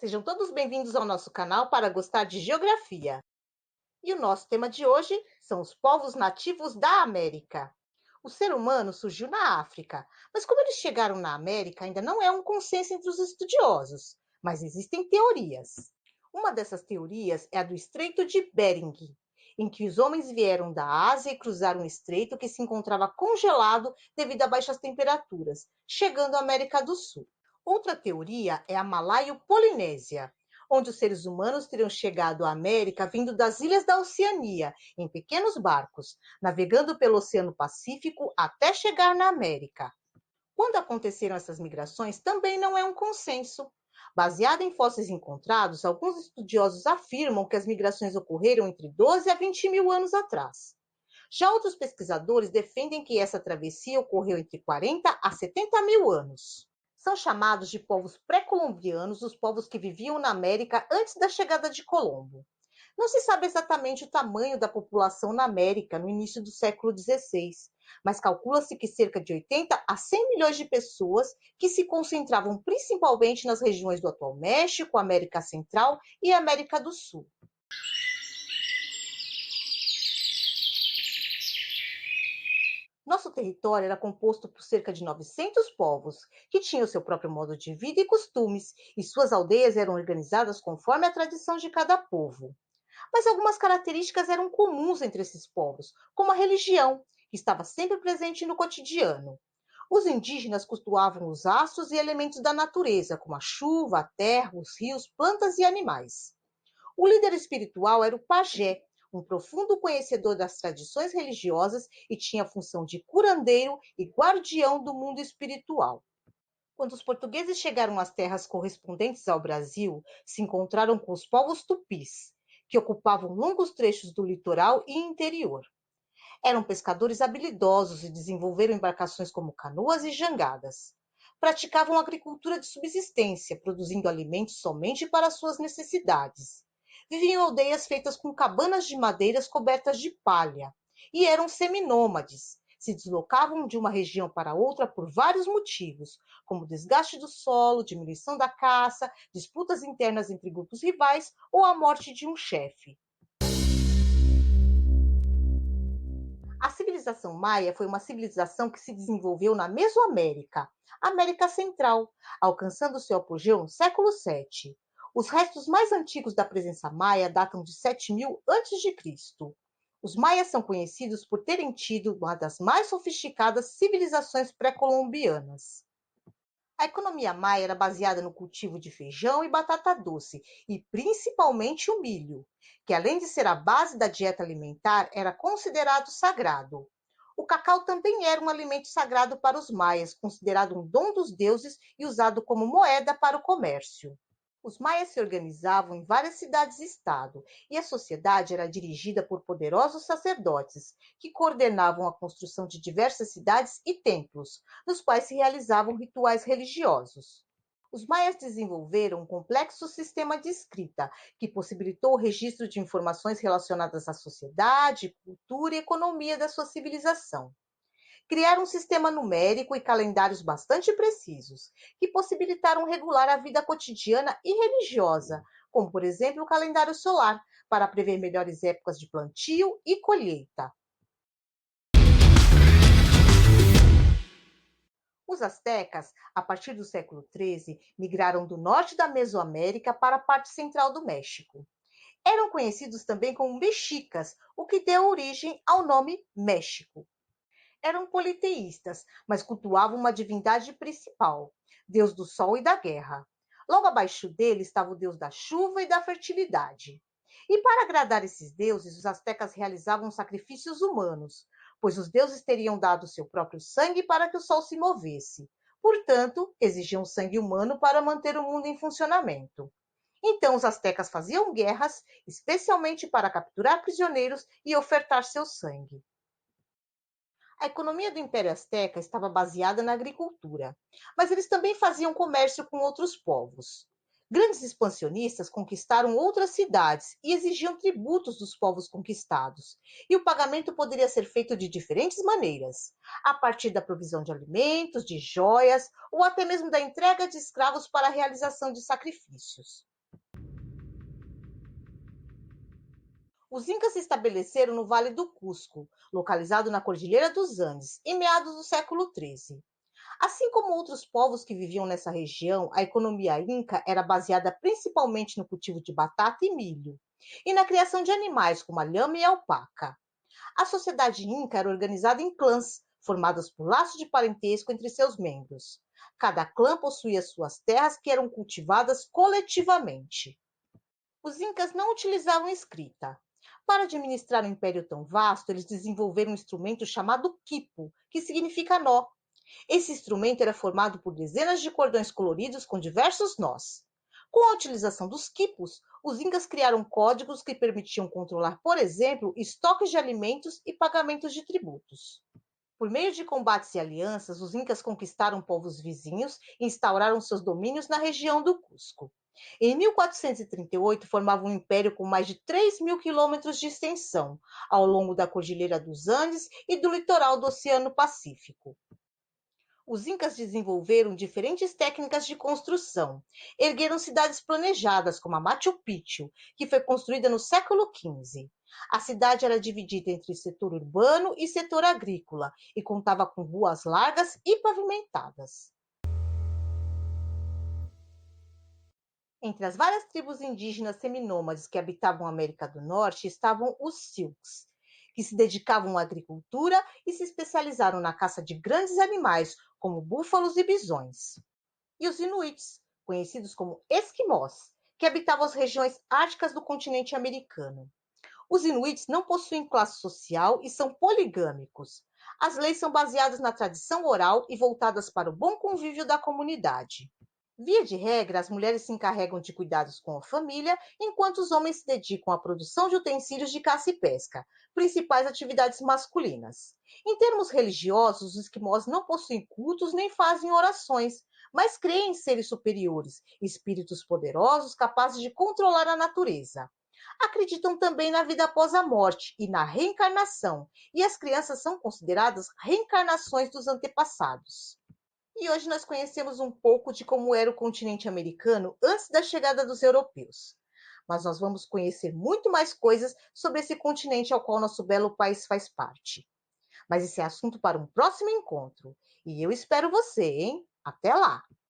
Sejam todos bem-vindos ao nosso canal para gostar de geografia. E o nosso tema de hoje são os povos nativos da América. O ser humano surgiu na África, mas como eles chegaram na América ainda não é um consenso entre os estudiosos, mas existem teorias. Uma dessas teorias é a do Estreito de Bering, em que os homens vieram da Ásia e cruzaram um estreito que se encontrava congelado devido a baixas temperaturas, chegando à América do Sul. Outra teoria é a Malaio-Polinésia, onde os seres humanos teriam chegado à América vindo das ilhas da Oceania, em pequenos barcos, navegando pelo Oceano Pacífico até chegar na América. Quando aconteceram essas migrações, também não é um consenso. Baseado em fósseis encontrados, alguns estudiosos afirmam que as migrações ocorreram entre 12 a 20 mil anos atrás. Já outros pesquisadores defendem que essa travessia ocorreu entre 40 a 70 mil anos. São chamados de povos pré-colombianos os povos que viviam na América antes da chegada de Colombo. Não se sabe exatamente o tamanho da população na América no início do século XVI, mas calcula-se que cerca de 80 a 100 milhões de pessoas que se concentravam principalmente nas regiões do atual México, América Central e América do Sul. Nosso território era composto por cerca de 900 povos, que tinham seu próprio modo de vida e costumes, e suas aldeias eram organizadas conforme a tradição de cada povo. Mas algumas características eram comuns entre esses povos, como a religião, que estava sempre presente no cotidiano. Os indígenas cultuavam os astros e elementos da natureza, como a chuva, a terra, os rios, plantas e animais. O líder espiritual era o pajé, um profundo conhecedor das tradições religiosas e tinha a função de curandeiro e guardião do mundo espiritual. Quando os portugueses chegaram às terras correspondentes ao Brasil, se encontraram com os povos tupis, que ocupavam longos trechos do litoral e interior. Eram pescadores habilidosos e desenvolveram embarcações como canoas e jangadas. Praticavam agricultura de subsistência, produzindo alimentos somente para suas necessidades. Viviam em aldeias feitas com cabanas de madeiras cobertas de palha e eram seminômades. Se deslocavam de uma região para outra por vários motivos, como desgaste do solo, diminuição da caça, disputas internas entre grupos rivais ou a morte de um chefe. A civilização maia foi uma civilização que se desenvolveu na Mesoamérica, América Central, alcançando seu apogeu no século VII. Os restos mais antigos da presença maia datam de 7000 a.C. Os maias são conhecidos por terem tido uma das mais sofisticadas civilizações pré-colombianas. A economia maia era baseada no cultivo de feijão e batata doce, e principalmente o milho, que além de ser a base da dieta alimentar, era considerado sagrado. O cacau também era um alimento sagrado para os maias, considerado um dom dos deuses e usado como moeda para o comércio. Os maias se organizavam em várias cidades-estado, e a sociedade era dirigida por poderosos sacerdotes, que coordenavam a construção de diversas cidades e templos, nos quais se realizavam rituais religiosos. Os maias desenvolveram um complexo sistema de escrita, que possibilitou o registro de informações relacionadas à sociedade, cultura e economia da sua civilização. Criaram um sistema numérico e calendários bastante precisos, que possibilitaram regular a vida cotidiana e religiosa, como, por exemplo, o calendário solar, para prever melhores épocas de plantio e colheita. Os astecas, a partir do século XIII, migraram do norte da Mesoamérica para a parte central do México. Eram conhecidos também como mexicas, o que deu origem ao nome México. Eram politeístas, mas cultuavam uma divindade principal, deus do sol e da guerra. Logo abaixo dele estava o deus da chuva e da fertilidade. E para agradar esses deuses, os astecas realizavam sacrifícios humanos, pois os deuses teriam dado seu próprio sangue para que o sol se movesse. Portanto, exigiam sangue humano para manter o mundo em funcionamento. Então, os astecas faziam guerras, especialmente para capturar prisioneiros e ofertar seu sangue. A economia do Império Azteca estava baseada na agricultura, mas eles também faziam comércio com outros povos. Grandes expansionistas conquistaram outras cidades e exigiam tributos dos povos conquistados, e o pagamento poderia ser feito de diferentes maneiras, a partir da provisão de alimentos, de joias ou até mesmo da entrega de escravos para a realização de sacrifícios. Os incas se estabeleceram no Vale do Cusco, localizado na Cordilheira dos Andes, em meados do século XIII. Assim como outros povos que viviam nessa região, a economia inca era baseada principalmente no cultivo de batata e milho, e na criação de animais como a lhama e a alpaca. A sociedade inca era organizada em clãs, formadas por laços de parentesco entre seus membros. Cada clã possuía suas terras que eram cultivadas coletivamente. Os incas não utilizavam escrita. Para administrar um império tão vasto, eles desenvolveram um instrumento chamado quipu, que significa nó. Esse instrumento era formado por dezenas de cordões coloridos com diversos nós. Com a utilização dos quipus, os incas criaram códigos que permitiam controlar, por exemplo, estoques de alimentos e pagamentos de tributos. Por meio de combates e alianças, os incas conquistaram povos vizinhos e instauraram seus domínios na região do Cusco. Em 1438, formavam um império com mais de 3.000 quilômetros de extensão, ao longo da Cordilheira dos Andes e do litoral do Oceano Pacífico. Os incas desenvolveram diferentes técnicas de construção. Ergueram cidades planejadas, como a Machu Picchu, que foi construída no século XV. A cidade era dividida entre setor urbano e setor agrícola e contava com ruas largas e pavimentadas. Entre as várias tribos indígenas seminômades que habitavam a América do Norte estavam os Silks, que se dedicavam à agricultura e se especializaram na caça de grandes animais, como búfalos e bisões. E os Inuits, conhecidos como Esquimós, que habitavam as regiões árticas do continente americano. Os Inuits não possuem classe social e são poligâmicos. As leis são baseadas na tradição oral e voltadas para o bom convívio da comunidade. Via de regra, as mulheres se encarregam de cuidados com a família, enquanto os homens se dedicam à produção de utensílios de caça e pesca, principais atividades masculinas. Em termos religiosos, os esquimós não possuem cultos nem fazem orações, mas creem em seres superiores, espíritos poderosos capazes de controlar a natureza. Acreditam também na vida após a morte e na reencarnação, e as crianças são consideradas reencarnações dos antepassados. E hoje nós conhecemos um pouco de como era o continente americano antes da chegada dos europeus. Mas nós vamos conhecer muito mais coisas sobre esse continente ao qual nosso belo país faz parte. Mas esse é assunto para um próximo encontro. E eu espero você, hein? Até lá!